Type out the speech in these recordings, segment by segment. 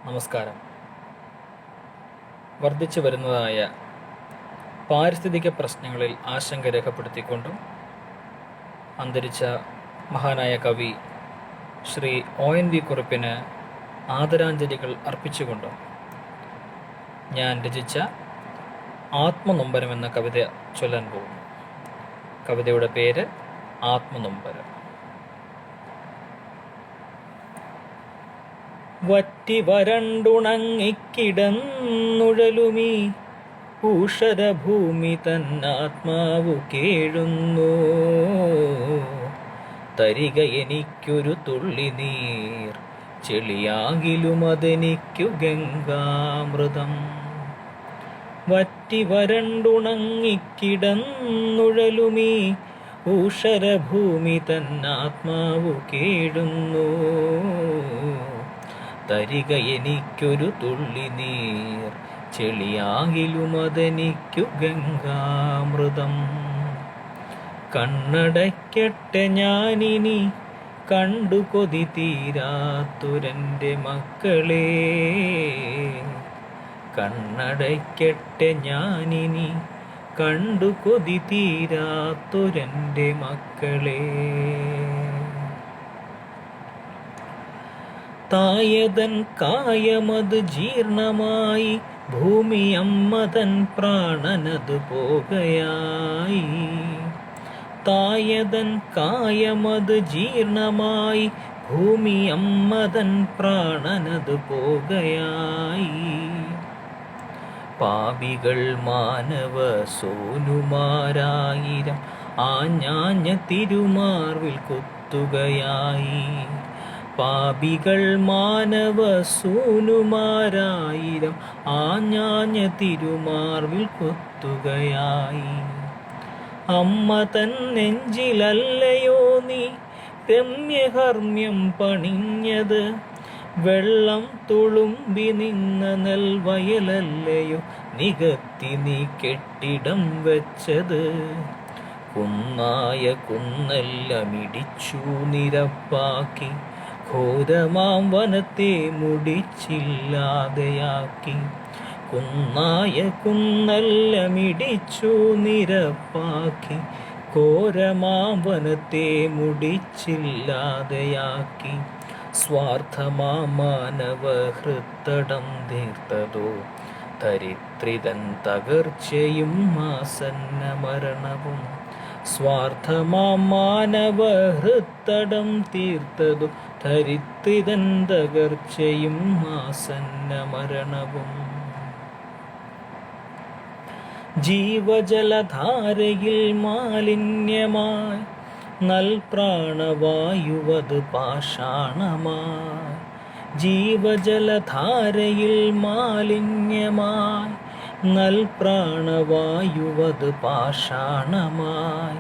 നമസ്കാരം. വർദ്ധിച്ചു വരുന്നതായ പാരിസ്ഥിതിക പ്രശ്നങ്ങളിൽ ആശങ്ക രേഖപ്പെടുത്തിക്കൊണ്ടും അന്തരിച്ച മഹാനായ കവി ശ്രീ ONV കുറുപ്പിന് ആദരാഞ്ജലികൾ അർപ്പിച്ചുകൊണ്ടും ഞാൻ രചിച്ച ആത്മനൊമ്പരം എന്ന കവിത ചൊല്ലാൻ പോകുന്നു. കവിതയുടെ പേര് ആത്മനൊമ്പരം. വറ്റി വരണ്ടുണങ്ങിക്കിടന്നുഴലുമീ ഊഷരഭൂമി തന്നാത്മാവു കേഴുന്നു. തരിക എനിക്കൊരു തുള്ളി നീർ, ചെളിയാകിലുമതെനിക്കു ഗംഗാമൃതം. വറ്റി വരണ്ടുണങ്ങിക്കിടന്നുഴലുമീ ഊഷരഭൂമി തന്നാത്മാവു കേഴുന്നു. തരിക എനിക്കൊരു തുള്ളി നീർ, ചെളിയാകിലുമതെനിക്കു ഗംഗാമൃതം. കണ്ണടയ്ക്കട്ടെ ഞാനിനി കണ്ടു കൊതി തീരാത്തൊരെൻ്റെ മക്കളെ. കണ്ണടയ്ക്കട്ടെ ഞാനിനി കണ്ടു കൊതി തീരാത്തൊരെൻ്റെ മക്കളെ. തായതൻ കായമത് ജീർണമായി, ഭൂമിയമ്മതൻ പ്രാണനത് പോകയായി. തായതൻ കായമത് ജീർണമായി, ഭൂമിയമ്മതൻ പ്രാണനത് പോകയായി. പാപികൾ മാനവ സോനുമാരായിരം ആഞ്ഞാഞ്ഞ തിരുമാർവിൽ കുത്തുകയായി. പാപികൾ മാനവ സൂനുമാരായിരം ആഞ്ഞാഞ്ഞ തിരുമാർവിൽ കുത്തുകയായി. അമ്മ തൻ നെഞ്ചിലല്ലയോ നീ രമ്യഹർമ്മ്യം പണിഞ്ഞത്? വെള്ളം തുളുമ്പി നിന്ന നെൽവയലല്ലയോ നികത്തി നീ കെട്ടിടം വെച്ചത്? കുന്നായ കുന്നെല്ലാം ഇടിച്ചു നിരപ്പാക്കി, ഘോരമാം വനത്തെ മുടിച്ചില്ലാതെയാക്കി. കുന്നായ കുന്നെല്ലാം ഇടിച്ചു നിരപ്പാക്കി, ഘോരമാം വനത്തെ മുടിച്ചില്ലാതെയാക്കി. സ്വാർത്ഥമാം മാനവ ഹൃത്തടം തീർത്തതോ ധരിത്രിതൻ തകർച്ചയും ആസന്ന മരണവും. സ്വാർത്ഥമാം മാനവ ഹൃത്തടം തീർത്തതു ധരിത്രിതൻ തകർച്ചയും ആസന്ന മരണവും. ജീവജലധാരയിൽ മാലിന്യമായി നൽപ്രാണവായുവത് പാഷാണമായി. ജീവജലധാരയിൽ മാലിന്യമായി നൽപ്രാണവായുവത് പാഷാണമായി.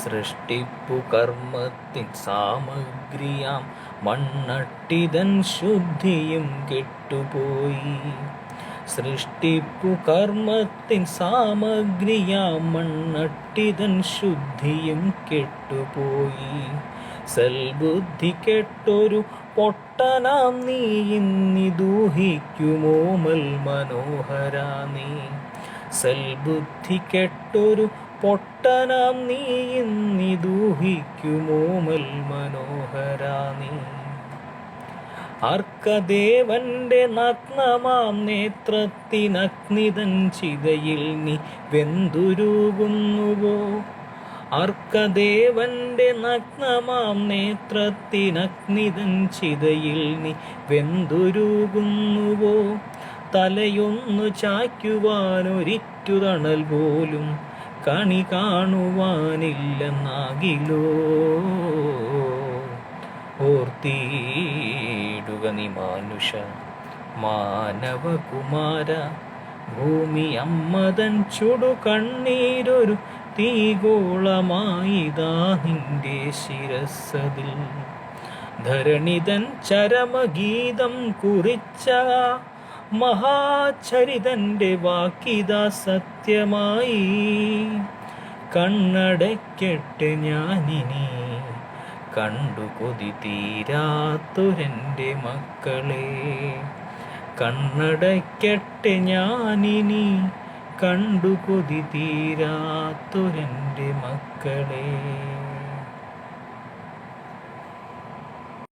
സൃഷ്ടിപ്പു കർമ്മത്തിൻ സാമഗ്രിയാം മണ്ണട്ടിതൻ ശുദ്ധിയും കെട്ടുപോയി. സൃഷ്ടിപ്പു കർമ്മത്തിൻ സാമഗ്രിയാം മണ്ണട്ടിതൻ ശുദ്ധിയും കെട്ടുപോയി. സൽബുദ്ധി കെട്ടൊരു പൊട്ടനാം നീ ഇന്നിദൂഹിക്കുമോ മൽ മനോഹരാ നീ. സൽബുദ്ധി കെട്ടൊരു പൊട്ടനാം നീ ഇന്നിദൂഹിക്കുമോ മൽ മനോഹരാ നീ. അർക്കദേവന്റെ നഗ്നമാം നേത്രത്തിനഗ്നിതൻ ചിതയിൽ നീ വെന്തുരുകുന്നുവോ? അർക്കദേവന്റെ നഗ്നമാം നേത്രത്തിനഗ്നിതൻ ചിതയിൽ നീ വെന്തുരുകുന്നുവോ? തലയൊന്നു ചായ്ക്കുവാനൊരിറ്റുതണൽ പോലും കണി കാണുവാനില്ലെന്നാകിലോ? ഓർത്തിടുക നീ മാനുഷ മാനവകുമാര, ഭൂമി അമ്മതൻ ചുടു കണ്ണീരൊരു തീഗോളമായിതാ നിന്റെ ശിരസ്സതിൽ. ധരണിതൻ ചരമഗീതം കുറിച്ച മഹാചരിതന്റെ വാക്കിതാ സത്യമായി. കണ്ണടയ്ക്കട്ടെ ഞാനിനി കണ്ടു കൊതി തീരാത്തൊരെൻ്റെ മക്കളെ. കണ്ണടയ്ക്കട്ടെ ഞാനിനി കണ്ടു കൊതി തീരാത്തൊരെൻ്റെ മക്കളെ.